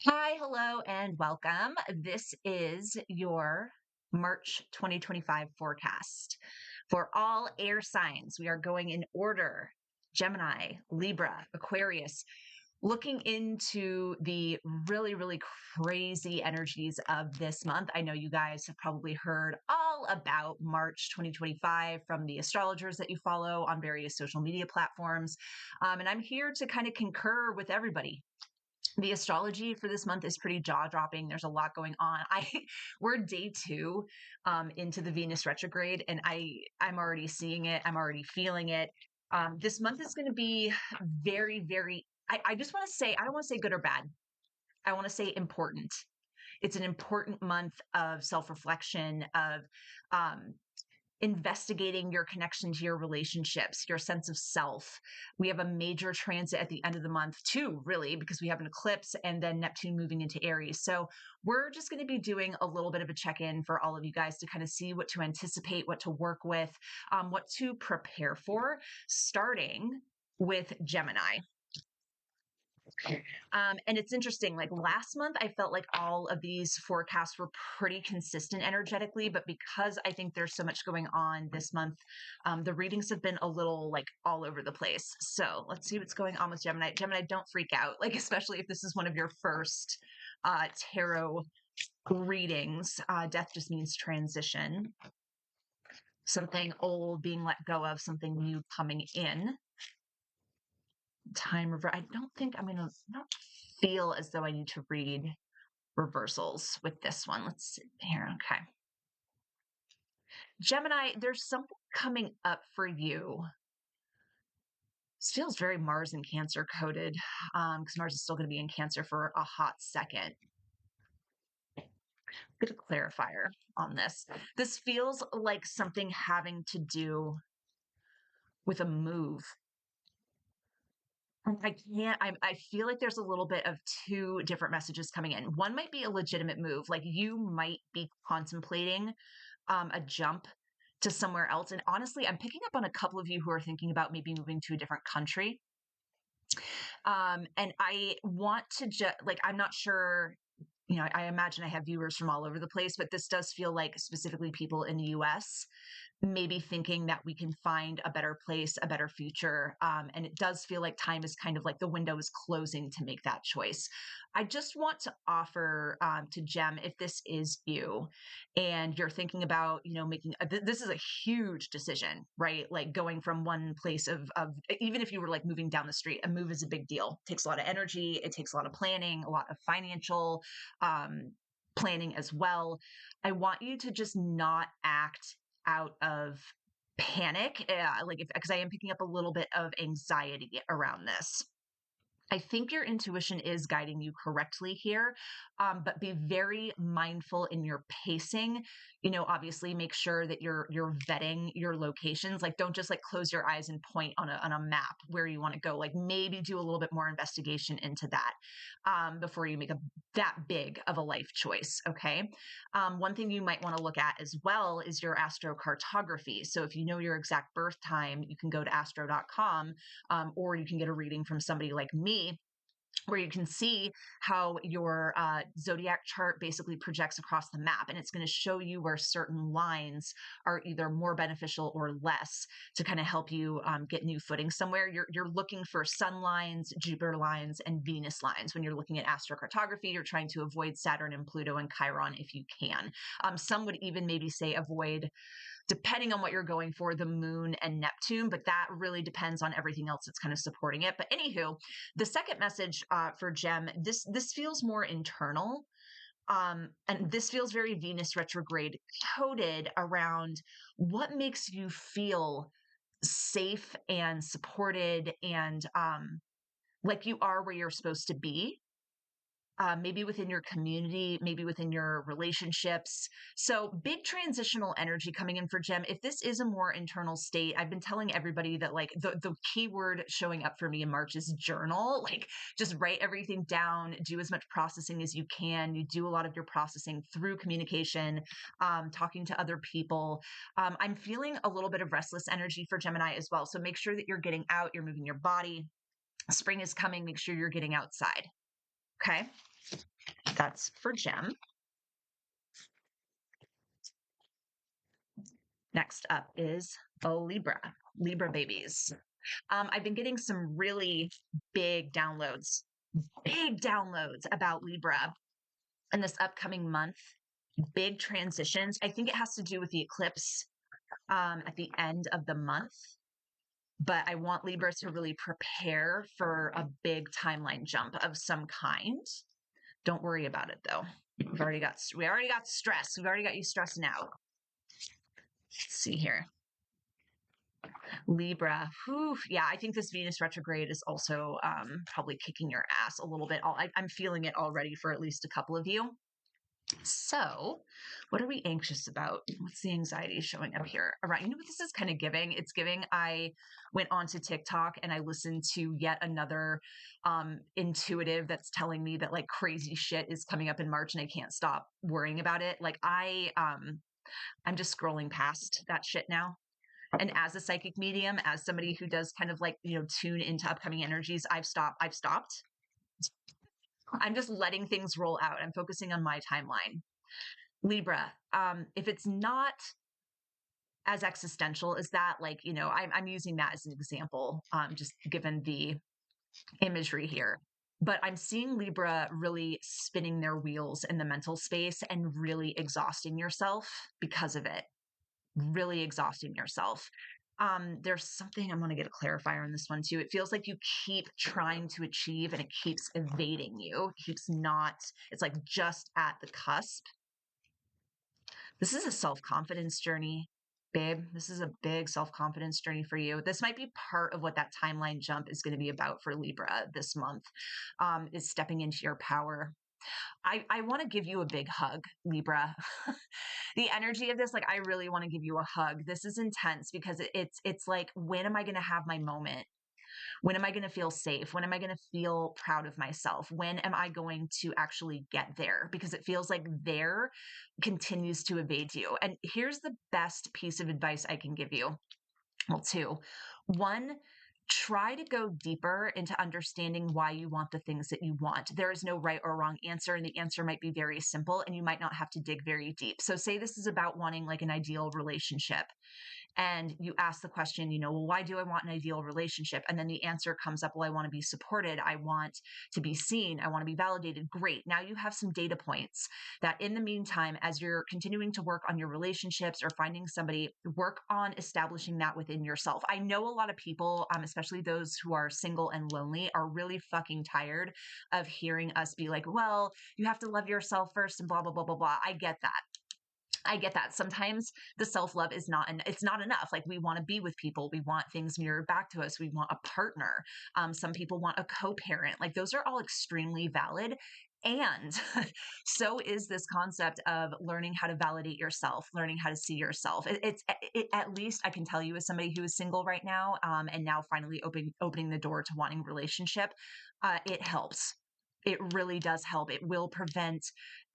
Hi, hello, and welcome. This is your March 2025 forecast for all air signs. We are going in order: Gemini, Libra, Aquarius, looking into the really, really crazy energies of this month. I know you guys have probably heard all about March 2025 from the astrologers that you follow on various social media platforms. And I'm here to kind of concur with everybody. The astrology for this month is pretty jaw-dropping. There's a lot going on. We're day 2 into the Venus retrograde, and I'm already seeing it. I'm already feeling it. This month is going to be very, very. I just want to say, I don't want to say good or bad. I want to say important. It's an important month of self-reflection, of um, investigating your connection to your relationships, your sense of self. We have a major transit at the end of the month too, really, because we have an eclipse and then Neptune moving into Aries. So we're just going to be doing a little bit of a check-in for all of you guys to kind of see what to anticipate, what to work with, what to prepare for, starting with Gemini. And it's interesting, like last month, I felt like all of these forecasts were pretty consistent energetically, but because I think there's so much going on this month, the readings have been a little like all over the place. So let's see what's going on with Gemini. Gemini, don't freak out, like especially if this is one of your first tarot readings. Death just means transition, something old being let go of, something new coming in. Time reverse. I don't think I'm gonna not feel as though I need to read reversals with this one. Let's see here. Okay. Gemini, there's something coming up for you. This feels very Mars and Cancer coded, because Mars is still going to be in Cancer for a hot second. Get a clarifier on this. This feels like something having to do with a move. I can't, I feel like there's a little bit of two different messages coming in. One might be a legitimate move, like you might be contemplating a jump to somewhere else. And honestly, I'm picking up on a couple of you who are thinking about maybe moving to a different country. And I want to just, like, I'm not sure, I imagine I have viewers from all over the place, but this does feel like specifically people in the US maybe thinking that we can find a better place, a better future. And it does feel like time is kind of like the window is closing to make that choice. I just want to offer to Gem, if this is you and you're thinking about, making this is a huge decision, right? Like going from one place of even if you were like moving down the street, a move is a big deal. It takes a lot of energy. It takes a lot of planning, a lot of financial planning as well. I want you to just not act out of panic, like because I am picking up a little bit of anxiety around this. I think your intuition is guiding you correctly here, but be very mindful in your pacing. Obviously, make sure that you're vetting your locations. Like, don't just like close your eyes and point on a map where you want to go. Like, maybe do a little bit more investigation into that before you make that big of a life choice. Okay. One thing you might want to look at as well is your astrocartography. So if you know your exact birth time, you can go to astro.com, or you can get a reading from somebody like me, where you can see how your zodiac chart basically projects across the map. And it's going to show you where certain lines are either more beneficial or less to kind of help you get new footing somewhere. You're looking for sun lines, Jupiter lines, and Venus lines. When you're looking at astrocartography, you're trying to avoid Saturn and Pluto and Chiron if you can. Some would even maybe say avoid, depending on what you're going for, the moon and Neptune, but that really depends on everything else that's kind of supporting it. But anywho, the second message for Gem, this feels more internal. And this feels very Venus retrograde coded around what makes you feel safe and supported and like you are where you're supposed to be. Maybe within your community, maybe within your relationships. So big transitional energy coming in for Gem. If this is a more internal state, I've been telling everybody that like the keyword showing up for me in March is journal. Like just write everything down, do as much processing as you can. You do a lot of your processing through communication, talking to other people. I'm feeling a little bit of restless energy for Gemini as well. So make sure that you're getting out, you're moving your body. Spring is coming. Make sure you're getting outside. Okay. That's for Gem. Next up is Libra babies. I've been getting some really big downloads, big downloads about Libra in this upcoming month. Big transitions. I think it has to do with the eclipse at the end of the month. But I want Libra to really prepare for a big timeline jump of some kind. Don't worry about it though. We already got stress. We've already got you stressing out. Let's see here. Libra. Whew, yeah, I think this Venus retrograde is also probably kicking your ass a little bit. I'm feeling it already for at least a couple of you. So, what are we anxious about? What's the anxiety showing up here? All right, you know what this is kind of giving? It's giving I went onto TikTok and I listened to yet another intuitive that's telling me that like crazy shit is coming up in March and I can't stop worrying about it. Like I'm just scrolling past that shit now. And as a psychic medium, as somebody who does kind of like, tune into upcoming energies, I've stopped. I'm just letting things roll out. I'm focusing on my timeline. Libra, if it's not as existential as that, like, I'm using that as an example, just given the imagery here. But I'm seeing Libra really spinning their wheels in the mental space and really exhausting yourself because of it. Really exhausting yourself. There's something I'm going to get a clarifier on this one too. It feels like you keep trying to achieve and it keeps evading you. It's like just at the cusp. This is a self-confidence journey, babe. This is a big self-confidence journey for you. This might be part of what that timeline jump is going to be about for Libra this month, is stepping into your power. I want to give you a big hug, Libra. The energy of this, like, I really want to give you a hug. This is intense because it's like, when am I going to have my moment? When am I going to feel safe? When am I going to feel proud of myself? When am I going to actually get there? Because it feels like there continues to evade you. And here's the best piece of advice I can give you. Well, two. One, try to go deeper into understanding why you want the things that you want. There is no right or wrong answer, and the answer might be very simple, and you might not have to dig very deep. So say this is about wanting like an ideal relationship, and you ask the question, well, why do I want an ideal relationship? And then the answer comes up, well, I want to be supported. I want to be seen. I want to be validated. Great. Now you have some data points that in the meantime, as you're continuing to work on your relationships or finding somebody, work on establishing that within yourself. I know a lot of people, especially those who are single and lonely, are really fucking tired of hearing us be like, well, you have to love yourself first and blah, blah, blah, blah, blah. I get that. Sometimes the self-love is it's not enough. Like, we want to be with people. We want things mirrored back to us. We want a partner. Some people want a co-parent. Like, those are all extremely valid. And so is this concept of learning how to validate yourself, learning how to see yourself. At least I can tell you, as somebody who is single right now, and now finally opening the door to wanting a relationship, it helps. It really does help. It will prevent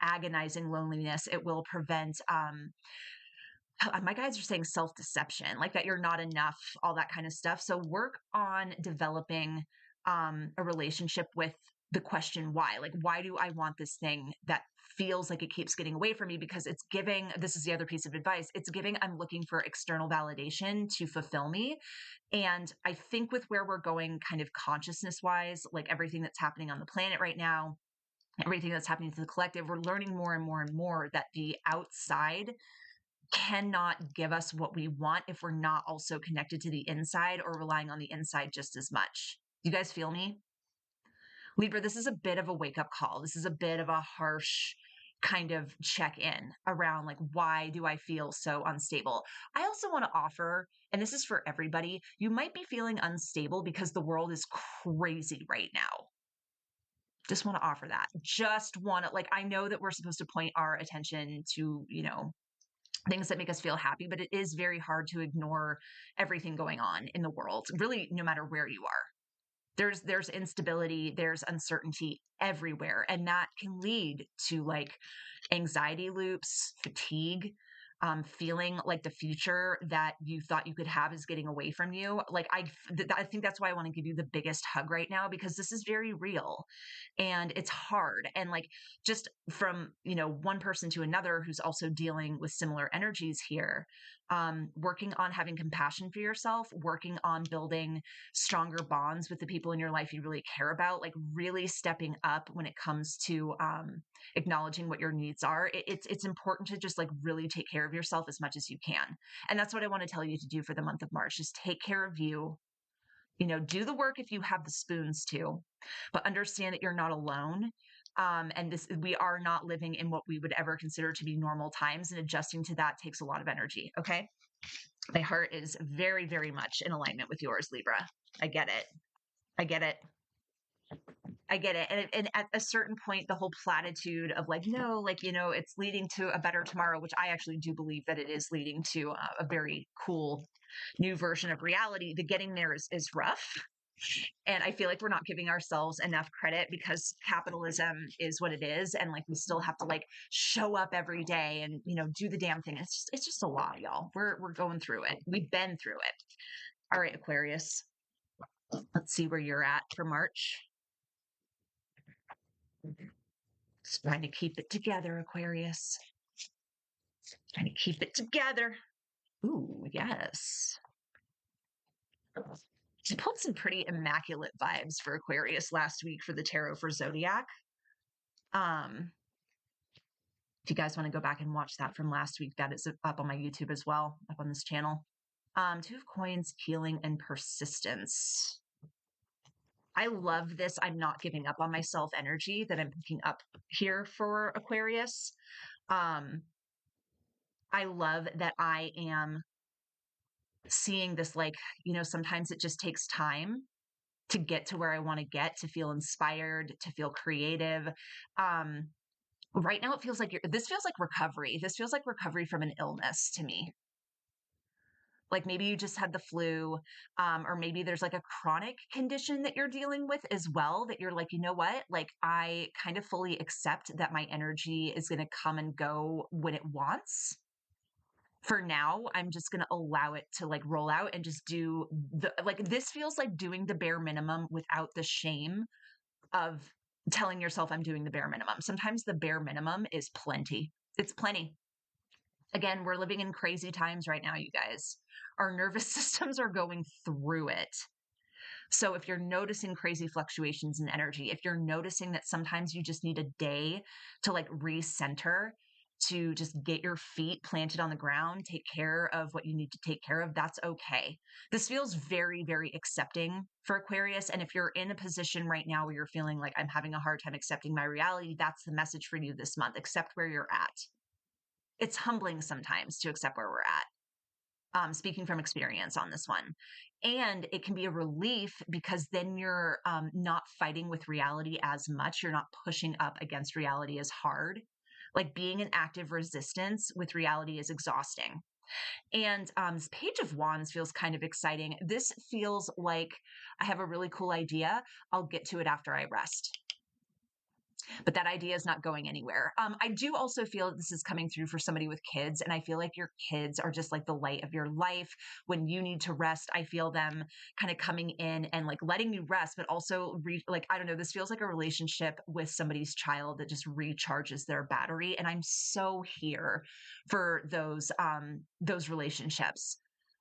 agonizing loneliness. It will prevent, my guys are saying self-deception, like that you're not enough, all that kind of stuff. So work on developing a relationship with the question why. Like, why do I want this thing that feels like it keeps getting away from me? Because this is the other piece of advice. It's giving, I'm looking for external validation to fulfill me. And I think with where we're going kind of consciousness wise, like everything that's happening on the planet right now, everything that's happening to the collective, we're learning more and more and more that the outside cannot give us what we want if we're not also connected to the inside or relying on the inside just as much. You guys feel me? Libra, this is a bit of a wake up call. This is a bit of a harsh kind of check in around, like, why do I feel so unstable? I also want to offer, and this is for everybody, you might be feeling unstable because the world is crazy right now. Just want to offer that. Just want to, like, I know that we're supposed to point our attention to, things that make us feel happy, but it is very hard to ignore everything going on in the world, really, no matter where you are. There's instability, there's uncertainty everywhere, and that can lead to like anxiety loops, fatigue, feeling like the future that you thought you could have is getting away from you. Like I think that's why I want to give you the biggest hug right now, because this is very real and it's hard. And like, just from, one person to another who's also dealing with similar energies here, working on having compassion for yourself, working on building stronger bonds with the people in your life you really care about, like really stepping up when it comes to, acknowledging what your needs are. It's important to just like really take care of yourself as much as you can. And that's what I want to tell you to do for the month of March, is take care of you. Do the work if you have the spoons to, but understand that you're not alone. And we are not living in what we would ever consider to be normal times, and adjusting to that takes a lot of energy. Okay. My heart is very, very much in alignment with yours, Libra. I get it. I get it. I get it. And at a certain point, the whole platitude of like, no, like, it's leading to a better tomorrow, which I actually do believe that it is leading to a very cool new version of reality. The getting there is rough. And I feel like we're not giving ourselves enough credit, because capitalism is what it is. And like, we still have to like show up every day and, do the damn thing. It's just a lot, y'all. We're going through it. We've been through it. All right, Aquarius, let's see where you're at for March. Just trying to keep it together, Aquarius. Trying to keep it together. Ooh, yes. She pulled some pretty immaculate vibes for Aquarius last week for the tarot for Zodiac. If you guys want to go back and watch that from last week, that is up on my YouTube as well, up on this channel. Two of Coins, healing and persistence. I love this I'm not giving up on myself energy that I'm picking up here for Aquarius. I love that I am seeing this, like, sometimes it just takes time to get to where I want to get, to feel inspired, to feel creative. Right now it feels like this feels like recovery. This feels like recovery from an illness to me. Like maybe you just had the flu, or maybe there's like a chronic condition that you're dealing with as well, that you're like, you know what? Like, I kind of fully accept that my energy is going to come and go when it wants. For now, I'm just going to allow it to like roll out and just do this feels like doing the bare minimum without the shame of telling yourself I'm doing the bare minimum. Sometimes the bare minimum is plenty. It's plenty. Again, we're living in crazy times right now, you guys. Our nervous systems are going through it. So if you're noticing crazy fluctuations in energy, if you're noticing that sometimes you just need a day to like recenter, to just get your feet planted on the ground, take care of what you need to take care of, that's okay. This feels very, very accepting for Aquarius. And if you're in a position right now where you're feeling like I'm having a hard time accepting my reality, that's the message for you this month. Accept where you're at. It's humbling sometimes to accept where we're at. Speaking from experience on this one. And it can be a relief, because then you're not fighting with reality as much. You're not pushing up against reality as hard. Like being in active resistance with reality is exhausting. And this Page of Wands feels kind of exciting. This feels like I have a really cool idea. I'll get to it after I rest. But that idea is not going anywhere. I do also feel that this is coming through for somebody with kids. And I feel like your kids are just like the light of your life. When you need to rest, I feel them kind of coming in and like letting you rest, but also I don't know, this feels like a relationship with somebody's child that just recharges their battery. And I'm so here for those relationships.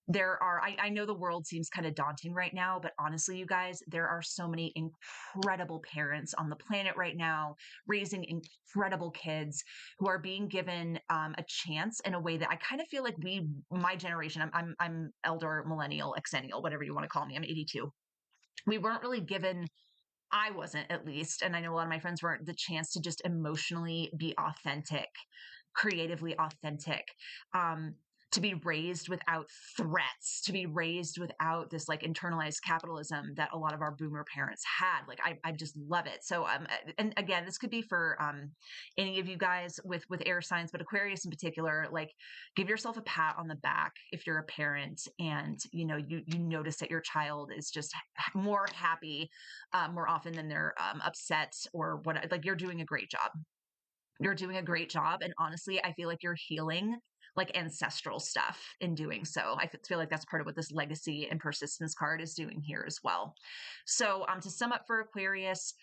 I know the world seems kind of daunting right now, but honestly, you guys, there are so many incredible parents on the planet right now raising incredible kids who are being given a chance in a way that I kind of feel like my generation, I'm elder, millennial, exennial, whatever you want to call me. I'm 82. We weren't really given, I wasn't at least, and I know a lot of my friends weren't, the chance to just emotionally be authentic, creatively authentic. To be raised without threats, to be raised without this like internalized capitalism that a lot of our boomer parents had. Like, I just love it. So, and again, this could be for any of you guys with air signs, but Aquarius in particular, like give yourself a pat on the back if you're a parent and, you notice that your child is just more happy more often than they're upset or what, like you're doing a great job. You're doing a great job, and honestly, I feel like you're healing, like, ancestral stuff in doing so. Feel like that's part of what this legacy and persistence card is doing here as well. So, to sum up for Aquarius,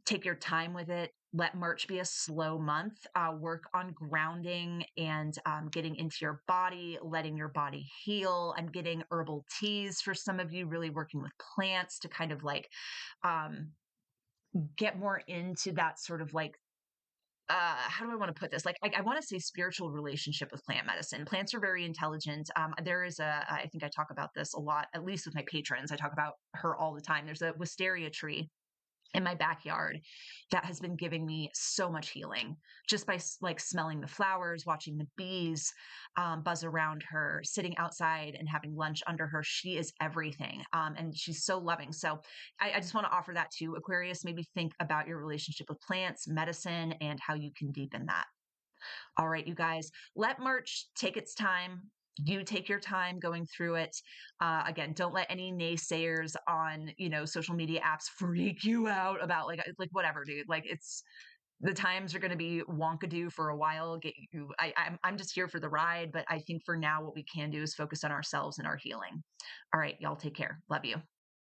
take your time with it. Let March be a slow month. Work on grounding and getting into your body, letting your body heal. I'm getting herbal teas for some of you, really working with plants to kind of like um, get more into that sort of like how do I want to put this? Like, I want to say spiritual relationship with plant medicine. Plants are very intelligent. There is I think I talk about this a lot, at least with my patrons. I talk about her all the time. There's a wisteria tree in my backyard that has been giving me so much healing just by like smelling the flowers, watching the bees buzz around her, sitting outside and having lunch under her. She is everything. And she's so loving. So I just want to offer that to Aquarius. Maybe think about your relationship with plants, medicine, and how you can deepen that. All right, you guys, let March take its time. You take your time going through it. Again, don't let any naysayers on, social media apps freak you out about like whatever, dude. Like it's the times are going to be wonkadoo for a while. Get you. I'm just here for the ride, but I think for now, what we can do is focus on ourselves and our healing. All right, y'all, take care. Love you.